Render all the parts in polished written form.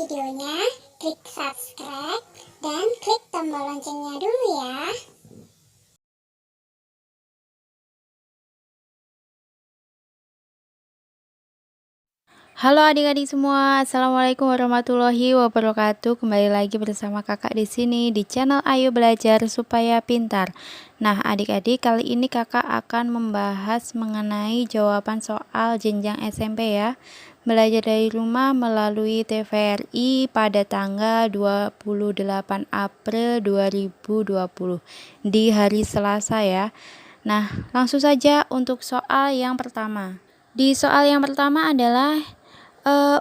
videonya, klik subscribe, dan klik tombol loncengnya dulu ya. Halo adik-adik semua, assalamualaikum warahmatullahi wabarakatuh. Kembali lagi bersama kakak di sini di channel Ayo Belajar Supaya Pintar. Nah, adik-adik, kali ini kakak akan membahas mengenai jawaban soal jenjang SMP ya. Belajar dari rumah melalui TVRI pada tanggal 28 April 2020 di hari Selasa ya. Nah, langsung saja untuk soal yang pertama. Di soal yang pertama adalah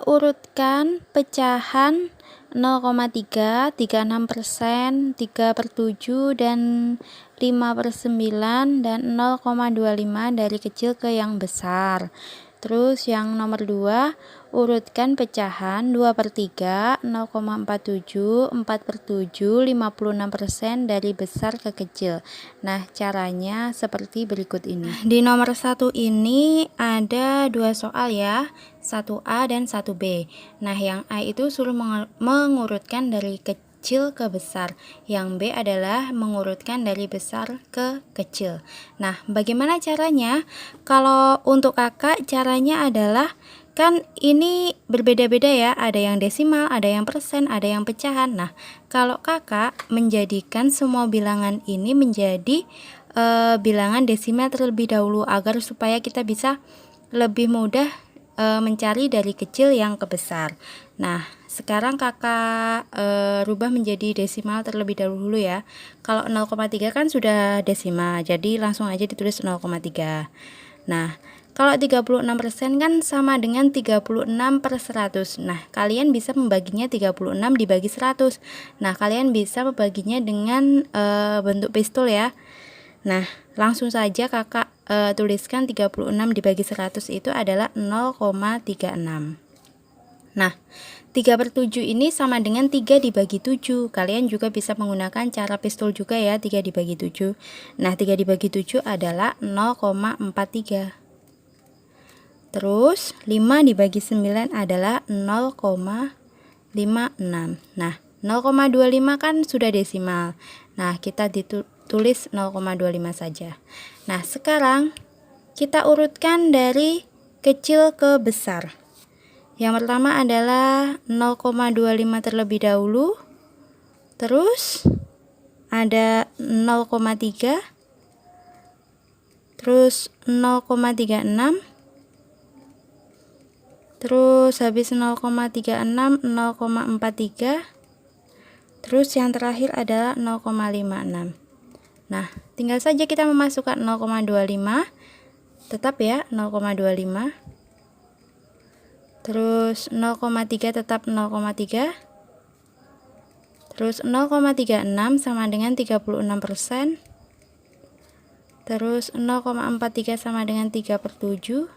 urutkan pecahan 0,3, 36%, 3/7, dan 5/9, dan 0,25 dari kecil ke yang besar. Terus yang nomor 2, urutkan pecahan 2/3, 0,47, 4/7, 56% dari besar ke kecil. Nah, caranya seperti berikut ini. Di nomor 1 ini ada dua soal ya, 1A dan 1B. Nah, yang A itu suruh mengurutkan dari kecil ke besar. Yang B adalah mengurutkan dari besar ke kecil. Nah, bagaimana caranya? Kalau untuk kakak, caranya adalah kan ini berbeda-beda ya, ada yang desimal, ada yang persen, ada yang pecahan. Nah, kalau kakak menjadikan semua bilangan ini menjadi bilangan desimal terlebih dahulu agar supaya kita bisa lebih mudah mencari dari kecil yang ke besar. Nah, sekarang kakak rubah menjadi desimal terlebih dahulu ya. Kalau 0,3 kan sudah desimal, jadi langsung aja ditulis 0,3. Nah, kalau 36% kan sama dengan 36/100. Nah, kalian bisa membaginya 36 dibagi 100. Nah, kalian bisa membaginya dengan bentuk pistol ya. Nah, langsung saja kakak tuliskan 36 dibagi 100 itu adalah 0,36. Nah, 3/7 ini sama dengan 3 dibagi 7. Kalian juga bisa menggunakan cara pistol juga ya, 3 dibagi 7. Nah, 3 dibagi 7 adalah 0,43. Terus 5 dibagi 9 adalah 0,56. Nah, 0,25 kan sudah desimal. Nah, kita tulis 0,25 saja. Nah, sekarang kita urutkan dari kecil ke besar. Yang pertama adalah 0,25 terlebih dahulu. Terus ada 0,3. Terus 0,36. Terus habis 0,36, 0,43. Terus yang terakhir adalah 0,56. Nah, tinggal saja kita memasukkan 0,25, tetap ya 0,25. Terus 0,3 tetap 0,3. Terus 0,36 sama dengan 36%. Terus 0,43 sama dengan 3/7.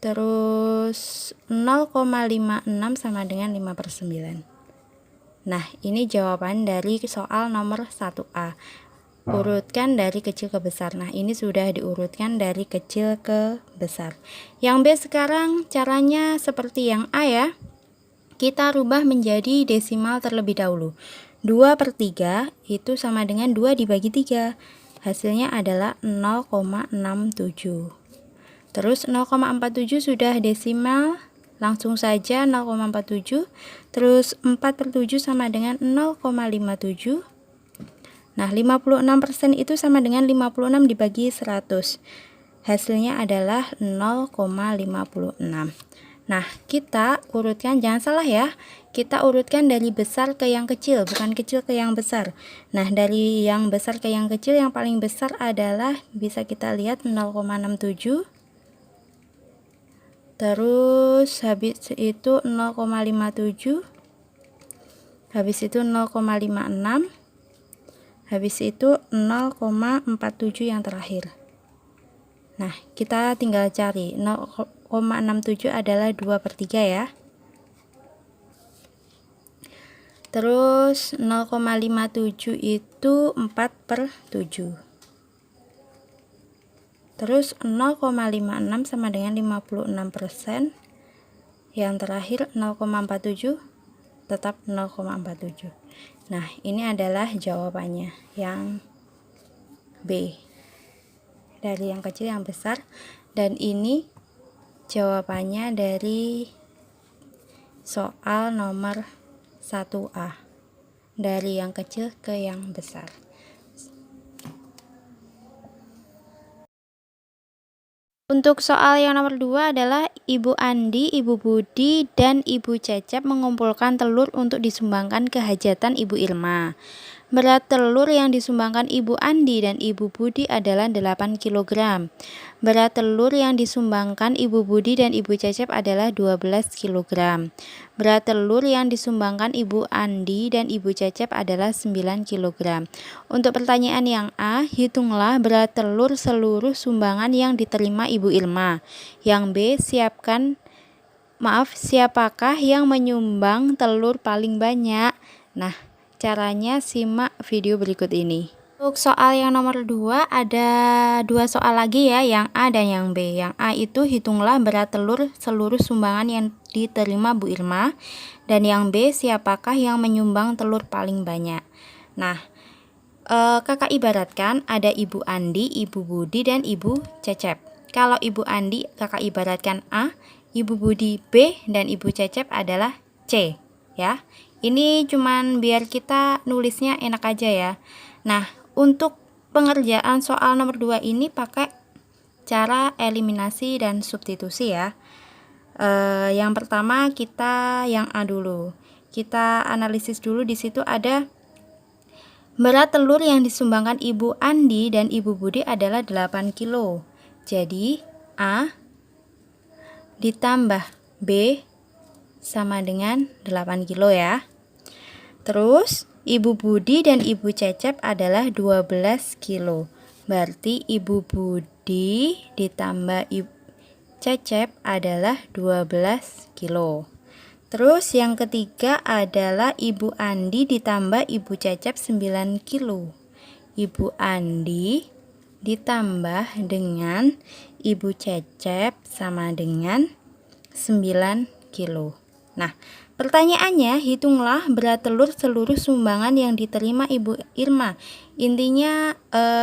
Terus 0,56 sama dengan 5/9. Nah, ini jawaban dari soal nomor 1A. Urutkan dari kecil ke besar. Nah, ini sudah diurutkan dari kecil ke besar. Yang B sekarang caranya seperti yang A ya. Kita rubah menjadi desimal terlebih dahulu. 2/3 itu sama dengan 2 dibagi 3. Hasilnya adalah 0,67. Terus 0,47 sudah desimal, langsung saja 0,47. Terus 4/7 sama dengan 0,57. Nah, 56% itu sama dengan 56 dibagi 100. Hasilnya adalah 0,56. Nah, kita urutkan, jangan salah ya, kita urutkan dari besar ke yang kecil, bukan kecil ke yang besar. Nah, dari yang besar ke yang kecil, yang paling besar adalah, bisa kita lihat 0,67. Terus habis itu 0,57. Habis itu 0,56. Habis itu 0,47 yang terakhir. Nah, kita tinggal cari 0,67 adalah 2/3 ya. Terus 0,57 itu 4/7. Terus 0,56 sama dengan 56%. yang terakhir 0,47 tetap 0,47. Nah, ini adalah jawabannya yang B. Dari yang kecil yang besar, dan ini jawabannya dari soal nomor 1A. Dari yang kecil ke yang besar. Untuk soal yang nomor 2 adalah Ibu Andi, Ibu Budi, dan Ibu Cecep mengumpulkan telur untuk disumbangkan ke hajatan Ibu Irma. Berat telur yang disumbangkan Ibu Andi dan Ibu Budi adalah 8 kg. Berat telur yang disumbangkan Ibu Budi dan Ibu Cecep adalah 12 kg. Berat telur yang disumbangkan Ibu Andi dan Ibu Cecep adalah 9 kg. Untuk pertanyaan yang A, hitunglah berat telur seluruh sumbangan yang diterima Ibu Irma. Yang B, siapakah yang menyumbang telur paling banyak? Nah, caranya simak video berikut ini. Untuk soal yang nomor 2 ada 2 soal lagi ya, yang A dan yang B. Yang A itu hitunglah berat telur seluruh sumbangan yang diterima Bu Irma. Dan yang B, siapakah yang menyumbang telur paling banyak? Nah, kakak ibaratkan ada Ibu Andi, Ibu Budi, dan Ibu Cecep. Kalau Ibu Andi kakak ibaratkan A, Ibu Budi B, dan Ibu Cecep adalah C ya. Ini cuman biar kita nulisnya enak aja ya. Nah, untuk pengerjaan soal nomor 2 ini pakai cara eliminasi dan substitusi ya. Yang pertama kita yang A dulu. Kita analisis dulu, di situ ada berat telur yang disumbangkan Ibu Andi dan Ibu Budi adalah 8 kilo. Jadi A ditambah B sama dengan 8 kilo ya. Terus Ibu Budi dan Ibu Cecep adalah 12 kilo. Berarti Ibu Budi ditambah Ibu Cecep adalah 12 kilo. Terus yang ketiga adalah Ibu Andi ditambah Ibu Cecep 9 kilo. Ibu Andi ditambah dengan Ibu Cecep sama dengan 9 kilo. Nah, pertanyaannya, hitunglah berat telur seluruh sumbangan yang diterima Ibu Irma. Intinya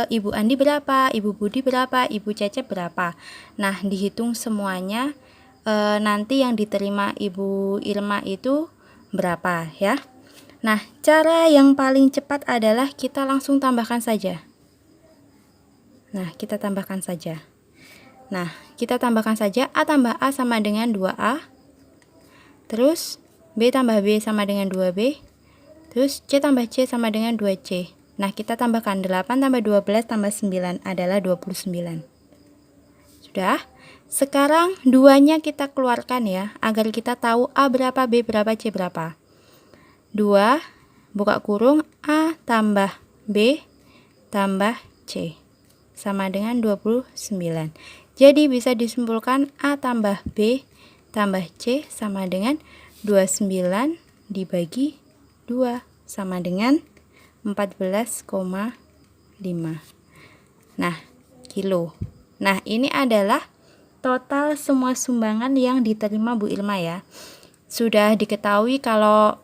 Ibu Andi berapa, Ibu Budi berapa, Ibu Cecep berapa. Nah, dihitung semuanya, nanti yang diterima Ibu Irma itu berapa ya. Nah, cara yang paling cepat adalah kita langsung tambahkan saja. Nah, kita tambahkan saja. Nah, kita tambahkan saja A tambah A sama dengan 2A. Terus B tambah B sama dengan 2B. Terus C tambah C sama dengan 2C. Nah, kita tambahkan 8 tambah 12 tambah 9 adalah 29. Sudah? Sekarang 2-nya kita keluarkan ya, agar kita tahu A berapa, B berapa, C berapa. 2 buka kurung A tambah B tambah C sama dengan 29. Jadi bisa disimpulkan A tambah B tambah C sama dengan 29 dibagi 2 sama dengan 14,5. Nah, kilo. Nah, ini adalah total semua sumbangan yang diterima Bu Irma ya. Sudah diketahui kalau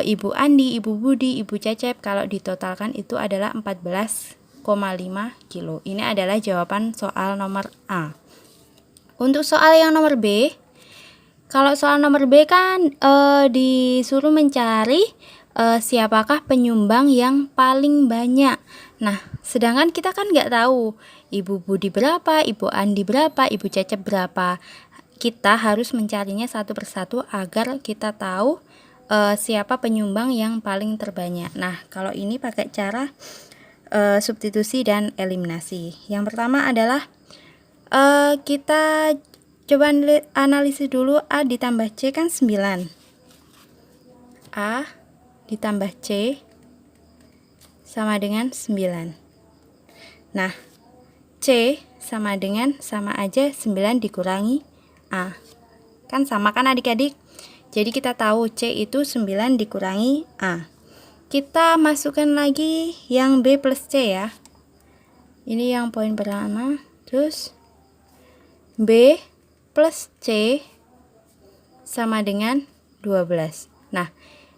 Ibu Andi, Ibu Budi, Ibu Cecep kalau ditotalkan itu adalah 14,5 kilo. Ini adalah jawaban soal nomor A. Untuk soal yang nomor B, kalau soal nomor B kan disuruh mencari siapakah penyumbang yang paling banyak. Nah, sedangkan kita kan nggak tahu Ibu Budi berapa, Ibu Andi berapa, Ibu Cecep berapa. Kita harus mencarinya satu persatu agar kita tahu siapa penyumbang yang paling terbanyak. Nah, kalau ini pakai cara substitusi dan eliminasi. Yang pertama adalah kita coba analisis dulu. A ditambah C kan 9. A ditambah C sama dengan 9. Nah, C sama dengan sama aja 9 dikurangi A. Kan sama kan adik-adik? Jadi kita tahu C itu 9 dikurangi A. Kita masukkan lagi yang B plus C ya. Ini yang poin pertama. Terus B plus C sama dengan 12. Nah,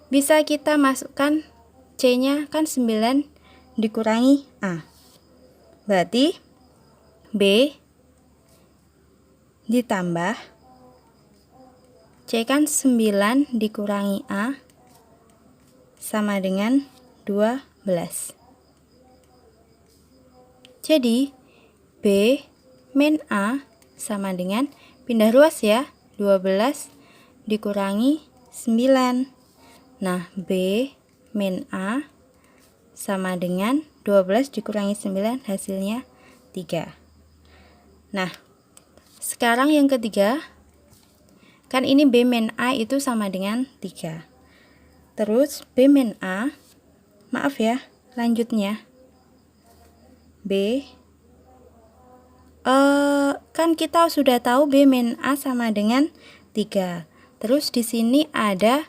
bisa kita masukkan C-nya kan 9 dikurangi A. Berarti B ditambah C kan 9 dikurangi A sama dengan 12. Jadi B min A sama dengan, pindah ruas ya, 12 dikurangi 9. Nah, B min A sama dengan 12 dikurangi 9, hasilnya 3. Nah, sekarang yang ketiga, kan ini B min A itu sama dengan 3. Terus B min A, maaf ya, lanjutnya B, kan kita sudah tahu B min A sama dengan 3. Terus di sini ada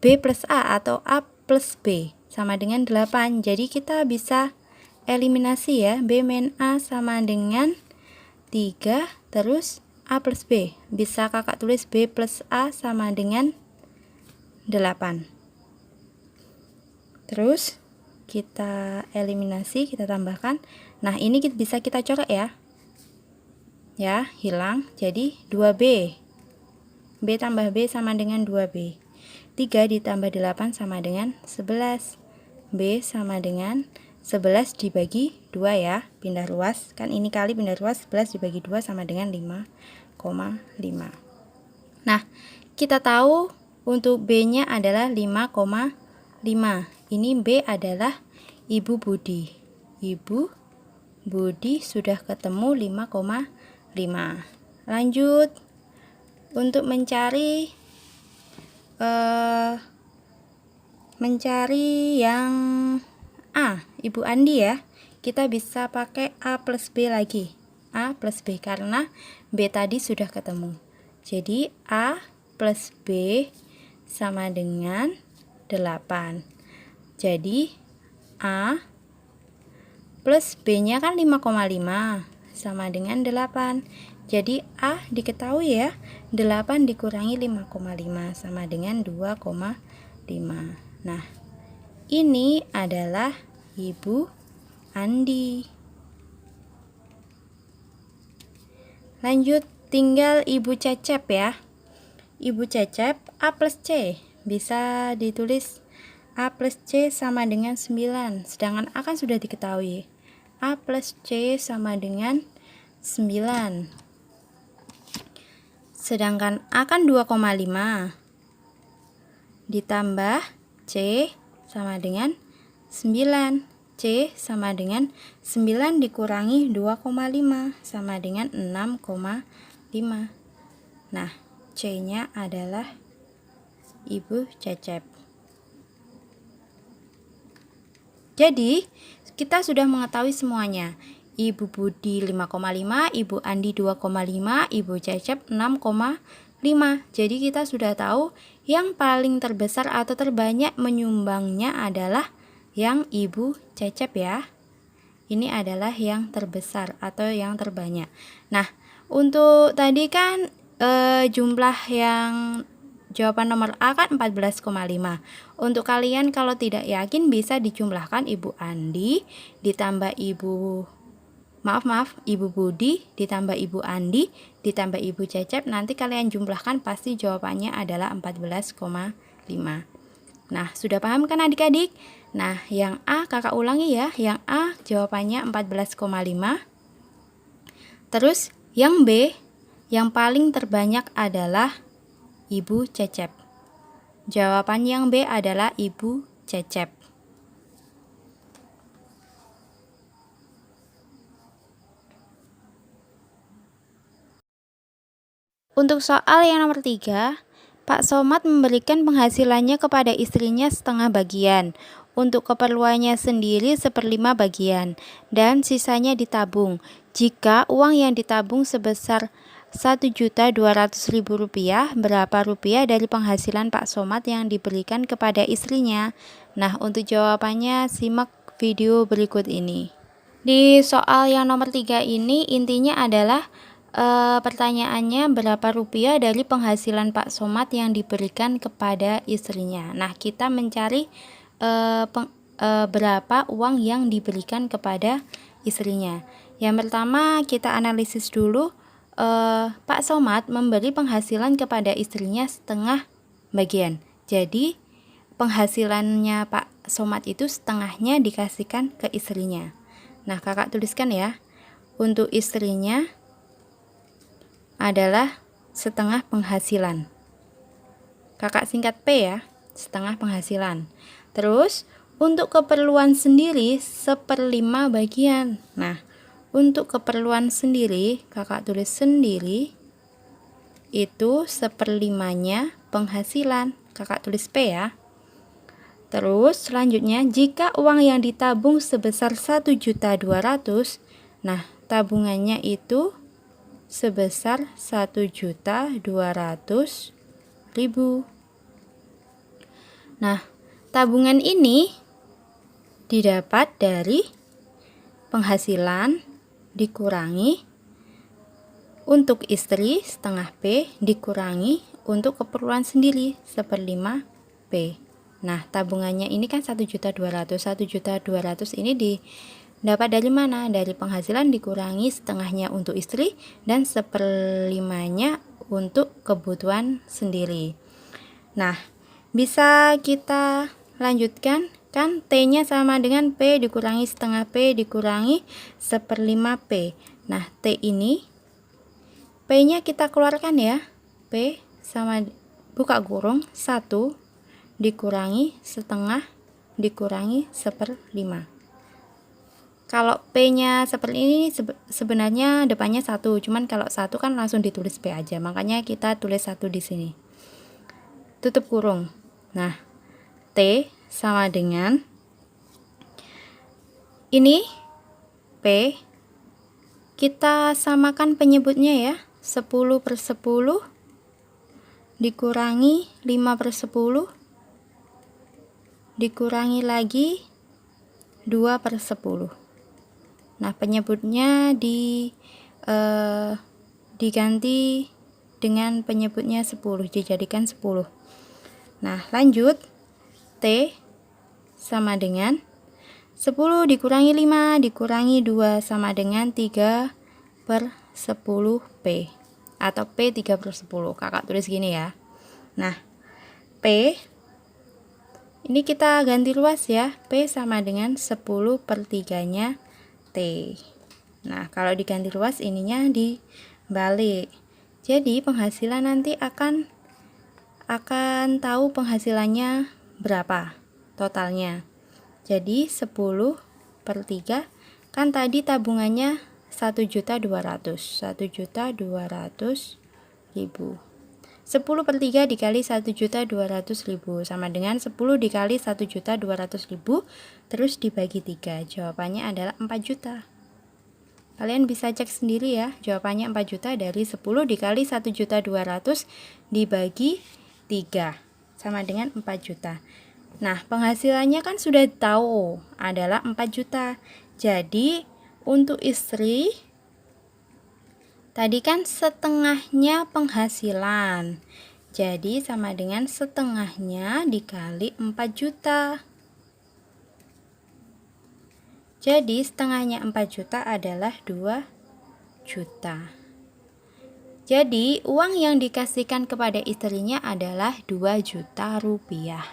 B plus A atau A plus B sama dengan 8. Jadi kita bisa eliminasi ya, B min A sama dengan 3, terus A plus B. Bisa kakak tulis B plus A sama dengan 8. Terus kita eliminasi, kita tambahkan. Nah, ini bisa kita coret ya. Ya, hilang. Jadi 2B. B tambah B sama dengan 2B. 3 ditambah 8 sama dengan 11. B sama dengan 11 dibagi 2 ya, pindah ruas. Kan ini kali pindah ruas, 11 dibagi 2 sama dengan 5,5. Nah, kita tahu untuk B-nya adalah 5,5. Ini B adalah Ibu Budi. Ibu Budi sudah ketemu 5,5. Lanjut untuk mencari yang A, Ibu Andi ya. Kita bisa pakai A plus B lagi. A plus B karena B tadi sudah ketemu. Jadi A plus B sama dengan 8. Jadi A plus B-nya kan 5,5 sama dengan 8. Jadi A diketahui ya, 8 dikurangi 5,5 sama dengan 2,5. Nah, ini adalah Ibu Andi. Lanjut, tinggal Ibu Cecep ya. Ibu Cecep A plus C. Bisa ditulis A plus C sama dengan 9. Sedangkan A kan sudah diketahui. A plus C sama dengan 9. Sedangkan A kan 2,5. Ditambah C sama dengan 9. C sama dengan 9 dikurangi 2,5 sama dengan 6,5. Nah, C-nya adalah Ibu Cecep. Jadi, kita sudah mengetahui semuanya. Ibu Budi 5,5, Ibu Andi 2,5, Ibu Cecep 6,5. Jadi kita sudah tahu yang paling terbesar atau terbanyak menyumbangnya adalah yang Ibu Cecep ya. Ini adalah yang terbesar atau yang terbanyak. Nah, untuk tadi kan jumlah yang jawaban nomor A kan 14,5. Untuk kalian kalau tidak yakin bisa dijumlahkan Ibu Andi ditambah Ibu Budi ditambah Ibu Andi ditambah Ibu Cecep. Nanti kalian jumlahkan pasti jawabannya adalah 14,5. Nah, sudah paham kan adik-adik? Nah, yang A kakak ulangi ya. Yang A jawabannya 14,5. Terus yang B yang paling terbanyak adalah Ibu Cecep. Jawaban yang B adalah Ibu Cecep. Untuk soal yang nomor 3, Pak Somad memberikan penghasilannya kepada istrinya setengah bagian, untuk keperluannya sendiri 1/5 bagian, dan sisanya ditabung. Jika uang yang ditabung sebesar Rp1.200.000, berapa rupiah dari penghasilan Pak Somad yang diberikan kepada istrinya? Nah, untuk jawabannya simak video berikut ini. Di soal yang nomor 3 ini intinya adalah Pertanyaannya, berapa rupiah dari penghasilan Pak Somad yang diberikan kepada istrinya? Nah, kita mencari berapa uang yang diberikan kepada istrinya. Yang pertama, kita analisis dulu. Pak Somad memberi penghasilan kepada istrinya setengah bagian. Jadi penghasilannya Pak Somad itu setengahnya dikasihkan ke istrinya. Nah, kakak tuliskan ya. Untuk istrinya adalah setengah penghasilan. Kakak singkat P ya, setengah penghasilan. Terus untuk keperluan sendiri 1/5 bagian. Nah, untuk keperluan sendiri, kakak tulis sendiri itu 1/5-nya penghasilan. Kakak tulis P ya. Terus selanjutnya, jika uang yang ditabung sebesar 1.200.000, nah tabungannya itu sebesar 1.200.000. Nah, tabungan ini didapat dari penghasilan dikurangi untuk istri setengah P dikurangi untuk keperluan sendiri 1/5 P. Nah, tabungannya ini kan 1.200.000. 1.200.000 ini didapat dari mana? Dari penghasilan dikurangi setengahnya untuk istri dan 1/5-nya untuk kebutuhan sendiri. Nah, bisa kita lanjutkan, kan T-nya sama dengan P dikurangi setengah P dikurangi 1/5 P. Nah, T ini P-nya kita keluarkan ya. P sama buka kurung 1 dikurangi setengah dikurangi 1/5. Kalau P-nya seperti ini sebenarnya depannya 1, cuman kalau 1 kan langsung ditulis P aja. Makanya kita tulis 1 di sini. Tutup kurung. Nah, T sama dengan ini P, kita samakan penyebutnya ya. 10/10 dikurangi 5/10 dikurangi lagi 2/10. Nah, penyebutnya diganti dengan penyebutnya 10, dijadikan 10. Nah, lanjut. T sama dengan 10 dikurangi 5 dikurangi 2 sama dengan 3/10 P atau P 3/10. Kakak tulis gini ya. Nah, P ini kita ganti luas ya. P sama dengan 10/3-nya T. Nah, kalau diganti luas ininya dibalik. Jadi penghasilan nanti akan tahu penghasilannya berapa totalnya. Jadi 10/3 kan tadi tabungannya 1.200.000. 1.200.000. 10/3 dikali 1.200.000 sama dengan 10 dikali 1.200.000 terus dibagi 3. Jawabannya adalah 4 juta. Kalian bisa cek sendiri ya. Jawabannya 4 juta dari 10 dikali 1.200.000 dibagi 3 sama dengan 4 juta. Nah, penghasilannya kan sudah tahu adalah 4 juta. Jadi untuk istri tadi kan setengahnya penghasilan. Jadi sama dengan setengahnya dikali 4 juta. Jadi setengahnya 4 juta adalah 2 juta. Jadi uang yang dikasihkan kepada istrinya adalah 2 juta rupiah.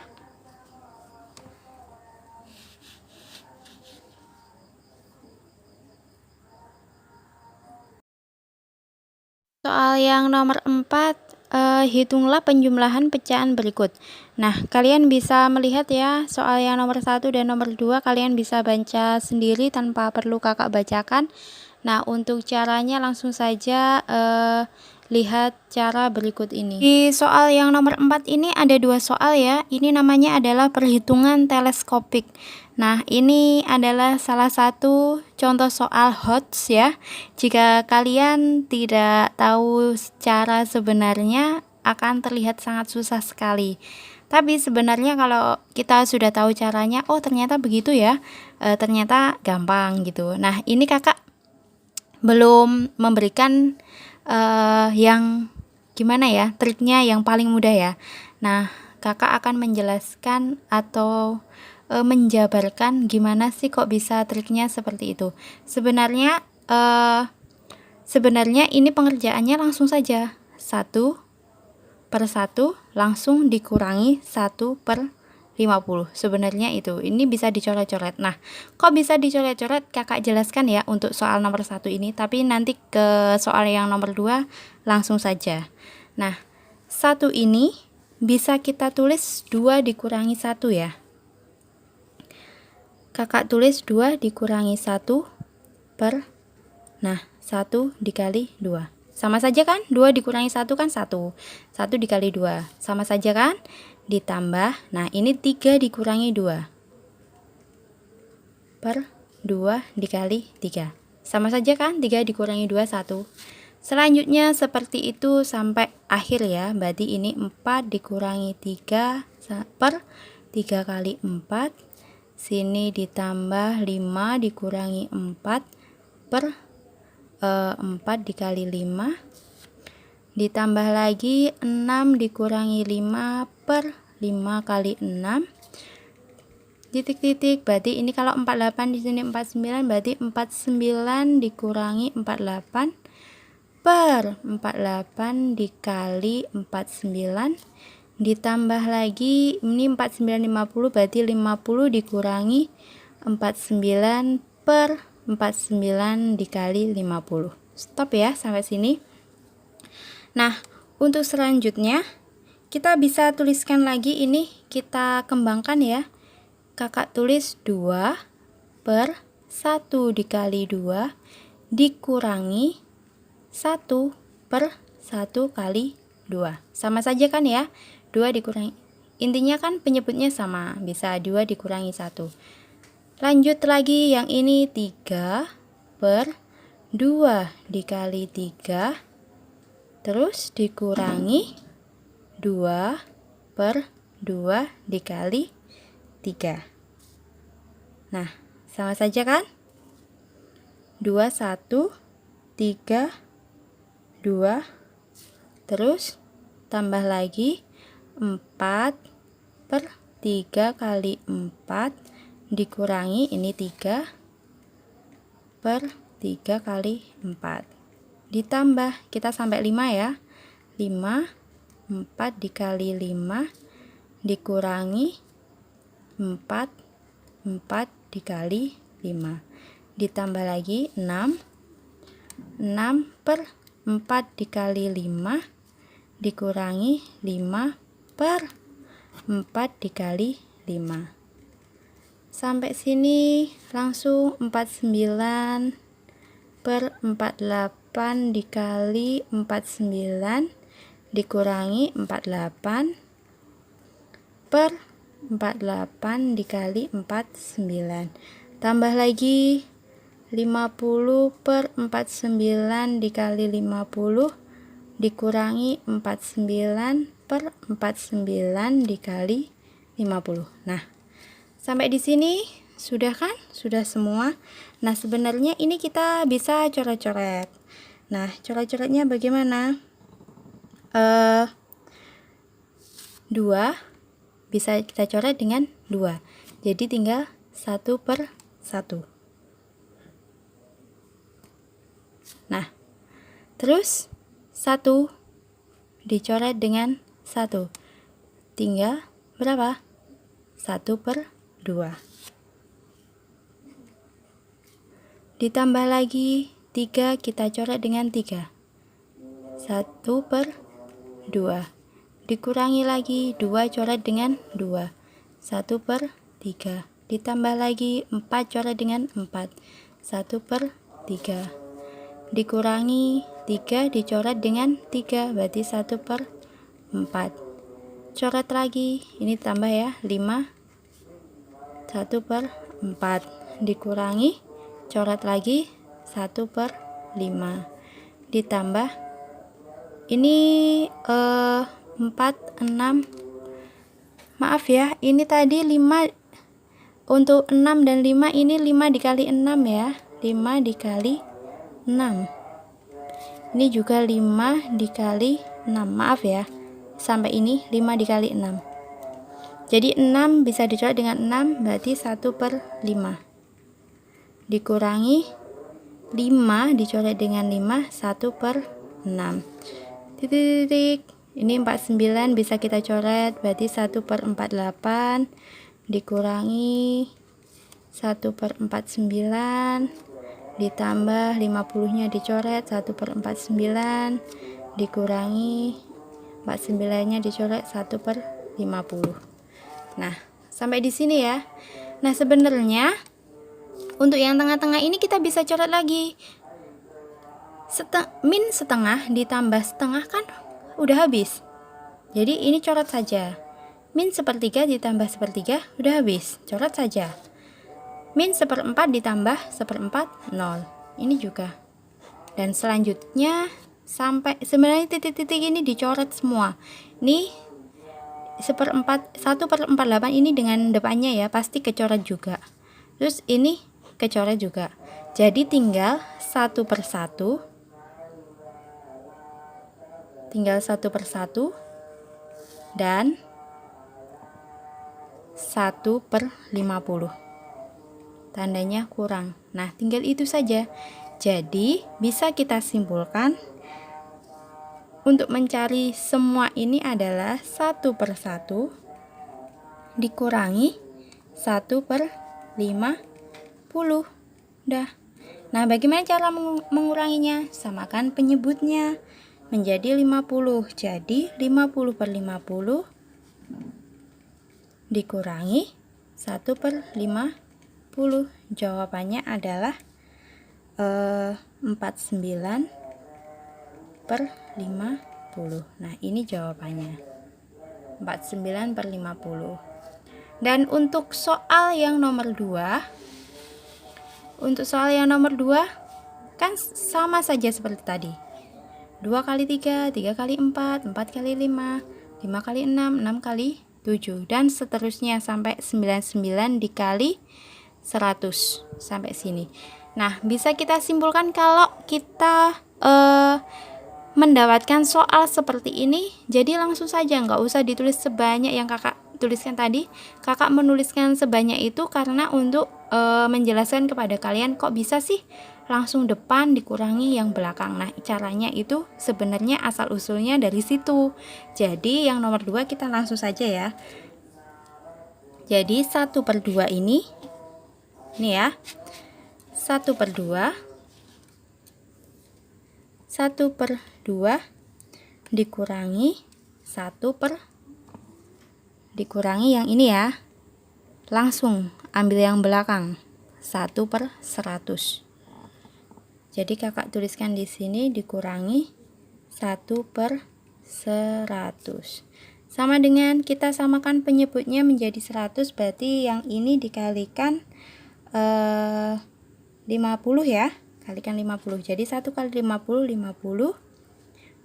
Soal yang nomor 4, hitunglah penjumlahan pecahan berikut. Nah, kalian bisa melihat ya, soal yang nomor 1 dan nomor 2 kalian bisa baca sendiri tanpa perlu kakak bacakan. Nah, untuk caranya langsung saja lihat cara berikut ini. Di soal yang nomor 4 ini ada 2 soal ya. Ini namanya adalah perhitungan teleskopik. Nah, ini adalah salah satu contoh soal HOTS ya. Jika kalian tidak tahu cara sebenarnya akan terlihat sangat susah sekali. Tapi sebenarnya kalau kita sudah tahu caranya, oh ternyata begitu ya. Ternyata gampang gitu. Nah, ini kakak belum memberikan yang gimana ya, triknya yang paling mudah ya. Nah, kakak akan menjelaskan atau menjabarkan gimana sih kok bisa triknya seperti itu. Sebenarnya ini pengerjaannya langsung saja 1/1 langsung dikurangi 1/50. Sebenarnya itu ini bisa dicoret-coret. Nah, kok bisa dicoret-coret kakak jelaskan ya untuk soal nomor 1 ini, tapi nanti ke soal yang nomor 2 langsung saja. Nah, 1 ini bisa kita tulis 2 dikurangi 1 ya. Kakak tulis 2 dikurangi 1 per, nah 1 dikali 2. Sama saja kan? 2 dikurangi 1 kan 1. 1 dikali 2. Sama saja kan? Ditambah, nah ini 3 dikurangi 2. Per 2 dikali 3. Sama saja kan? 3 dikurangi 2, 1. Selanjutnya seperti itu sampai akhir ya. Berarti ini 4 dikurangi 3 per 3 kali 4. Sini ditambah 5 dikurangi 4 per 4 dikali 5, ditambah lagi 6 dikurangi 5 per 5 kali 6 titik-titik. Berarti ini kalau 48 di sini 49, berarti 49 dikurangi 48 per 48 dikali 49, ditambah lagi ini 49 50, berarti 50 dikurangi 49 per 49 dikali 50. Stop ya sampai sini. Nah, untuk selanjutnya kita bisa tuliskan lagi, ini kita kembangkan ya. Kakak tulis 2 per 1 dikali 2 dikurangi 1 per 1 kali 2. Sama saja kan ya? 2 dikurangi, intinya kan penyebutnya sama, bisa 2 dikurangi 1. Lanjut lagi yang ini 3 per 2 dikali 3 terus dikurangi 2 per 2 dikali 3. Nah, sama saja kan? 2 1 3 2 terus tambah lagi 4 per 3 kali 4 dikurangi ini 3 per 3 kali 4 ditambah, kita sampai 5 ya, 5 4 dikali 5 dikurangi 4 dikali 5 ditambah lagi 6 per 4 dikali 5 dikurangi 5 per 4 dikali 5. Sampai sini langsung 49 per 48 dikali 49 dikurangi 48 per 48 dikali 49. Tambah lagi 50 per 49 dikali 50 dikurangi 49 per 49 dikali 50. Nah, sampai di sini sudah kan? Sudah semua. Nah, sebenarnya ini kita bisa coret-coret. Nah, coret-coretnya bagaimana? 2 bisa kita coret dengan 2. Jadi tinggal 1 per 1. Nah, terus 1 dicoret dengan 1. Tinggal berapa? 1 per 2. Ditambah lagi 3 kita coret dengan 3. 1 per 2. Dikurangi lagi 2 coret dengan 2. 1 per 3. Ditambah lagi 4 coret dengan 4. 1 per 3. Dikurangi 3 dicoret dengan 3, berarti 1 per 4. Coret lagi, ini tambah ya, 5. 1 per 4. Dikurangi, coret lagi 1 per 5. Ditambah, ini 4, 6. Maaf ya, ini tadi 5. Untuk 6 dan 5 ini 5 dikali 6 ya. 5 dikali 6. Ini juga 5 dikali 6. Maaf ya, sampai ini 5 dikali 6. Jadi 6 bisa dicoret dengan 6, berarti 1/5. Dikurangi 5 dicoret dengan 5, 1/6. Titik. Ini 49 bisa kita coret, berarti 1/48 dikurangi 1/49 ditambah 50-nya dicoret, 1/49 dikurangi 49-nya dicoret, 1/50. Nah, sampai di sini ya. Nah, sebenarnya untuk yang tengah-tengah ini kita bisa coret lagi. Min setengah ditambah setengah kan udah habis. Jadi ini coret saja. Min 1/3 ditambah 1/3 udah habis. Coret saja. Min 1/4 ditambah 1/4, 0. Ini juga. Dan selanjutnya sampai sebenarnya titik-titik ini dicoret semua. Ini 1/48 ini dengan depannya ya, pasti kecoret juga. Terus ini kecoret juga. Jadi tinggal 1/1. Tinggal 1/1 dan 1/50. Tandanya kurang. Nah, tinggal itu saja. Jadi, bisa kita simpulkan untuk mencari semua ini adalah 1/1 dikurangi 1/50. Udah. Nah, bagaimana cara menguranginya? Samakan penyebutnya menjadi 50. Jadi 50/50 dikurangi 1/50. Jawabannya adalah 49/50. Nah, ini jawabannya. 49/50. Dan untuk soal yang nomor 2, kan sama saja seperti tadi. 2 kali 3, 3 kali 4, 4 kali 5, 5 kali 6, 6 kali 7, dan seterusnya sampai 99 dikali 100 sampai sini. Nah, bisa kita simpulkan kalau kita mendapatkan soal seperti ini, jadi langsung saja, nggak usah ditulis sebanyak yang kakak tuliskan tadi. Kakak menuliskan sebanyak itu karena untuk menjelaskan kepada kalian kok bisa sih langsung depan dikurangi yang belakang. Nah, caranya itu sebenarnya asal usulnya dari situ. Jadi yang nomor 2 kita langsung saja ya. Jadi 1/2 ini ya, 1/2 dikurangi dikurangi yang ini ya, langsung ambil yang belakang, 1/100. Jadi kakak tuliskan di sini dikurangi 1/100. Sama dengan kita samakan penyebutnya menjadi 100, berarti yang ini dikalikan 50 ya. Kalikan 50. Jadi 1 kali 50, 50.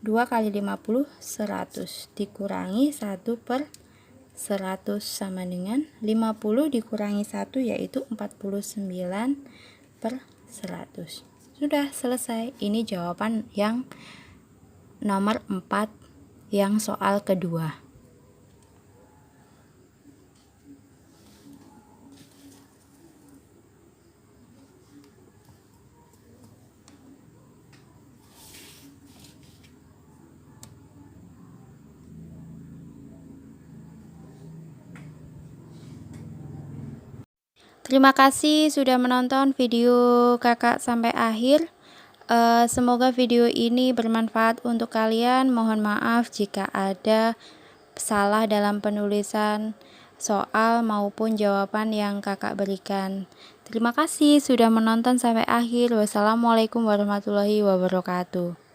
2 kali 50, 100. Dikurangi 1/100 sama dengan 50 dikurangi 1, yaitu 49/100. Sudah selesai. Ini jawaban yang nomor 4 yang soal kedua. Terima kasih sudah menonton video kakak sampai akhir. Semoga video ini bermanfaat untuk kalian. Mohon maaf jika ada salah dalam penulisan soal maupun jawaban yang kakak berikan. Terima kasih sudah menonton sampai akhir. Wassalamualaikum warahmatullahi wabarakatuh.